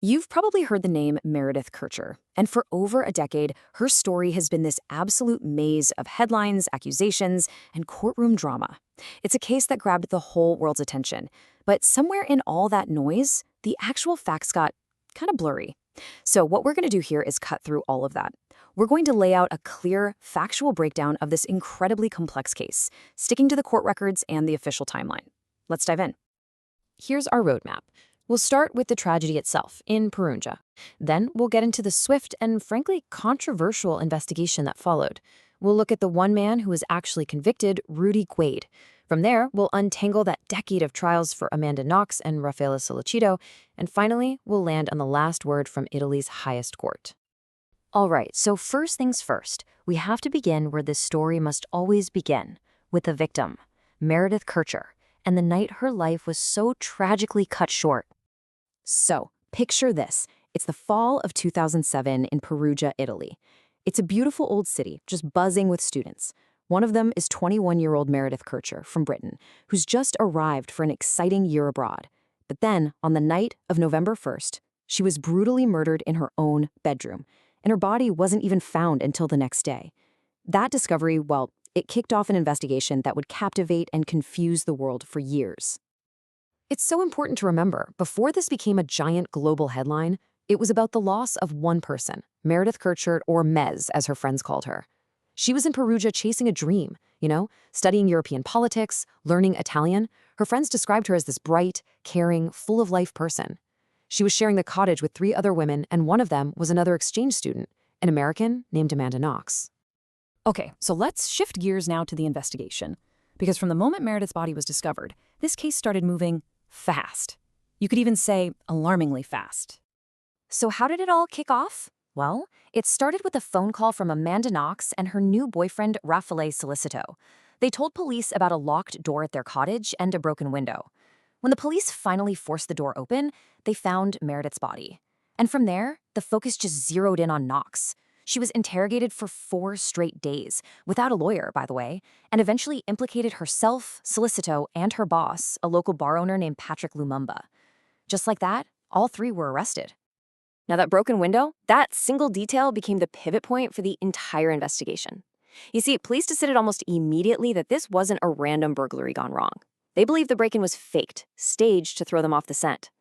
You've probably heard the name Meredith Kercher, and for over a decade, her story has been this absolute maze of headlines, accusations, and courtroom drama. It's a case that grabbed the whole world's attention, but somewhere in all that noise, the actual facts got kind of blurry. So what we're going to do here is cut through all of that. We're going to lay out a clear, factual breakdown of this incredibly complex case, sticking to the court records and the official timeline. Let's dive in. Here's our roadmap. We'll start with the tragedy itself, in Perugia. Then we'll get into the swift and frankly controversial investigation that followed. We'll look at the one man who was actually convicted, Rudy Guade. From there, we'll untangle that decade of trials for Amanda Knox and Raffaele Sollecito, and finally, we'll land on the last word from Italy's highest court. All right, so first things first, we have to begin where this story must always begin, with the victim, Meredith Kercher, and the night her life was so tragically cut short. So, picture this. It's the fall of 2007 in Perugia, Italy. It's a beautiful old city, just buzzing with students. One of them is 21-year-old Meredith Kercher from Britain, who's just arrived for an exciting year abroad. But then, on the night of November 1st, she was brutally murdered in her own bedroom, and her body wasn't even found until the next day. That discovery, well, it kicked off an investigation that would captivate and confuse the world for years. It's so important to remember, before this became a giant global headline, it was about the loss of one person, Meredith Kercher, or Mez, as her friends called her. She was in Perugia chasing a dream, studying European politics, learning Italian. Her friends described her as this bright, caring, full-of-life person. She was sharing the cottage with 3 other women, and one of them was another exchange student, an American named Amanda Knox. Okay, so let's shift gears now to the investigation. Because from the moment Meredith's body was discovered, this case started moving fast. You could even say alarmingly fast. So how did it all kick off? Well, it started with a phone call from Amanda Knox and her new boyfriend, Raffaele Sollecito. They told police about a locked door at their cottage and a broken window. When the police finally forced the door open, they found Meredith's body. And from there, the focus just zeroed in on Knox. She was interrogated for 4 straight days, without a lawyer, by the way, and eventually implicated herself, Sollecito, and her boss, a local bar owner named Patrick Lumumba. Just like that, all 3 were arrested. Now that broken window, that single detail became the pivot point for the entire investigation. You see, police decided almost immediately that this wasn't a random burglary gone wrong. They believed the break-in was faked, staged to throw them off the scent.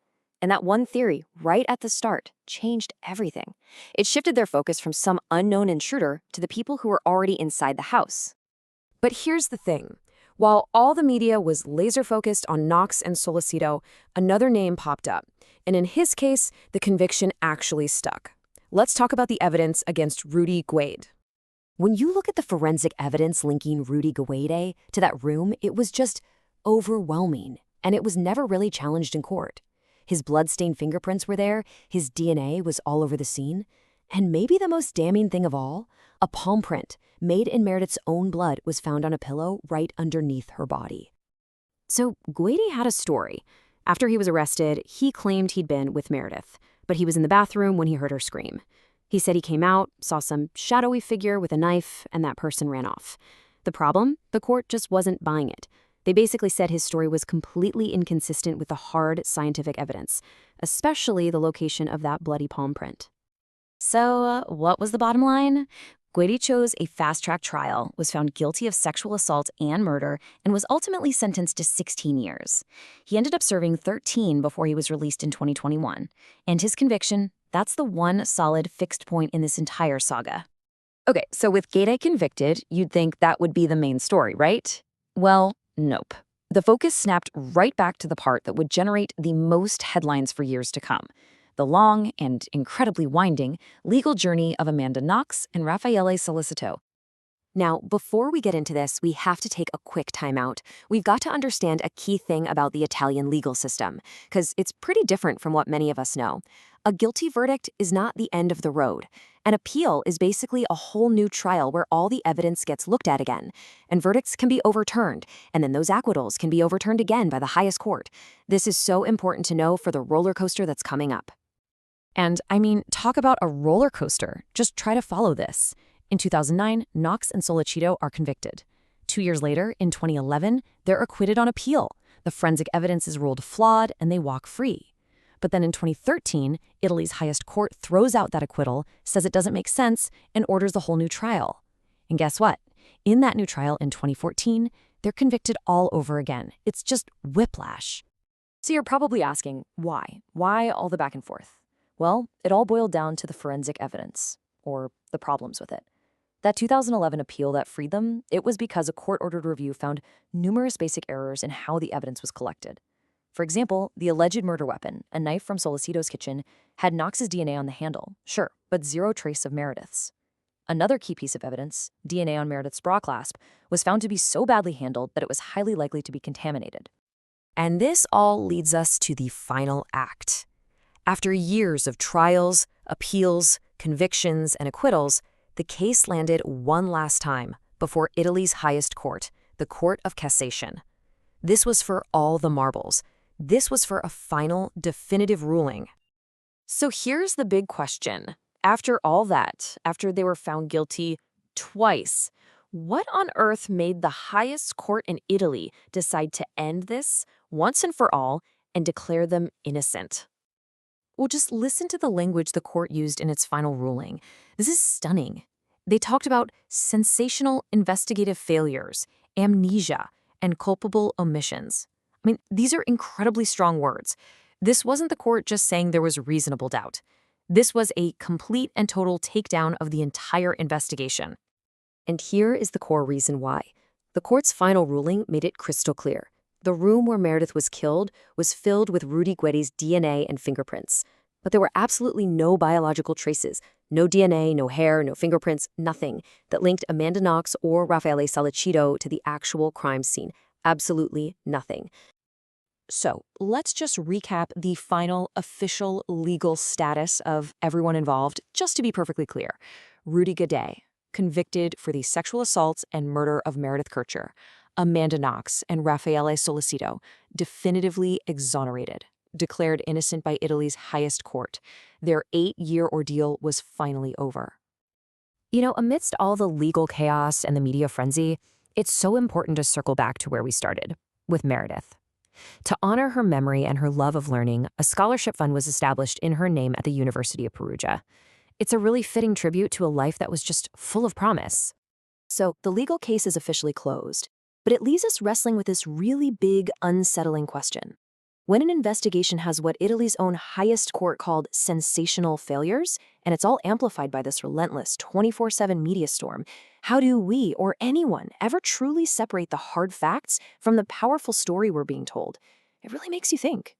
And that one theory, right at the start, changed everything. It shifted their focus from some unknown intruder to the people who were already inside the house. But here's the thing. While all the media was laser-focused on Knox and Sollecito, another name popped up. And in his case, the conviction actually stuck. Let's talk about the evidence against Rudy Guade. When you look at the forensic evidence linking Rudy Guade to that room, it was just overwhelming. And it was never really challenged in court. His blood-stained fingerprints were there, his DNA was all over the scene, and maybe the most damning thing of all, a palm print made in Meredith's own blood was found on a pillow right underneath her body. So Guade had a story. After he was arrested, he claimed he'd been with Meredith, but he was in the bathroom when he heard her scream. He said he came out, saw some shadowy figure with a knife, and that person ran off. The problem? The court just wasn't buying it. They basically said his story was completely inconsistent with the hard scientific evidence, especially the location of that bloody palm print. So, what was the bottom line? Guade chose a fast-track trial, was found guilty of sexual assault and murder, and was ultimately sentenced to 16 years. He ended up serving 13 before he was released in 2021. And his conviction, that's the one solid fixed point in this entire saga. Okay, so with Guade convicted, you'd think that would be the main story, right? Well, nope. The focus snapped right back to the part that would generate the most headlines for years to come. The long and incredibly winding legal journey of Amanda Knox and Raffaele Sollecito. Now, before we get into this, we have to take a quick timeout. We've got to understand a key thing about the Italian legal system, because it's pretty different from what many of us know. A guilty verdict is not the end of the road. An appeal is basically a whole new trial where all the evidence gets looked at again, and verdicts can be overturned, and then those acquittals can be overturned again by the highest court. This is so important to know for the roller coaster that's coming up. And I mean, talk about a roller coaster. Just try to follow this. In 2009, Knox and Sollecito are convicted. 2 years later, in 2011, they're acquitted on appeal. The forensic evidence is ruled flawed and they walk free. But then in 2013, Italy's highest court throws out that acquittal, says it doesn't make sense, and orders a whole new trial. And guess what? In that new trial in 2014, they're convicted all over again. It's just whiplash. So you're probably asking, why? Why all the back and forth? Well, it all boiled down to the forensic evidence, or the problems with it. That 2011 appeal that freed them, it was because a court-ordered review found numerous basic errors in how the evidence was collected. For example, the alleged murder weapon, a knife from Solicito's kitchen, had Knox's DNA on the handle, sure, but zero trace of Meredith's. Another key piece of evidence, DNA on Meredith's bra clasp, was found to be so badly handled that it was highly likely to be contaminated. And this all leads us to the final act. After years of trials, appeals, convictions, and acquittals, the case landed one last time before Italy's highest court, the Court of Cassation. This was for all the marbles. This was for a final, definitive ruling. So here's the big question. After all that, after they were found guilty twice, what on earth made the highest court in Italy decide to end this once and for all and declare them innocent? Well, just listen to the language the court used in its final ruling. This is stunning. They talked about sensational investigative failures, amnesia, and culpable omissions. I mean, these are incredibly strong words. This wasn't the court just saying there was reasonable doubt. This was a complete and total takedown of the entire investigation. And here is the core reason why. The court's final ruling made it crystal clear. The room where Meredith was killed was filled with Rudy Guedi's DNA and fingerprints. But there were absolutely no biological traces, no DNA, no hair, no fingerprints, nothing that linked Amanda Knox or Raffaele Solicito to the actual crime scene. Absolutely nothing. So let's just recap the final official legal status of everyone involved, just to be perfectly clear. Rudy Guedi, convicted for the sexual assaults and murder of Meredith Kercher. Amanda Knox and Raffaele Solicito, definitively exonerated, declared innocent by Italy's highest court. Their 8-year ordeal was finally over. You know, amidst all the legal chaos and the media frenzy, it's so important to circle back to where we started, with Meredith. To honor her memory and her love of learning, a scholarship fund was established in her name at the University of Perugia. It's a really fitting tribute to a life that was just full of promise. So the legal case is officially closed, but it leaves us wrestling with this really big, unsettling question. When an investigation has what Italy's own highest court called sensational failures, and it's all amplified by this relentless 24/7 media storm, how do we or anyone ever truly separate the hard facts from the powerful story we're being told? It really makes you think.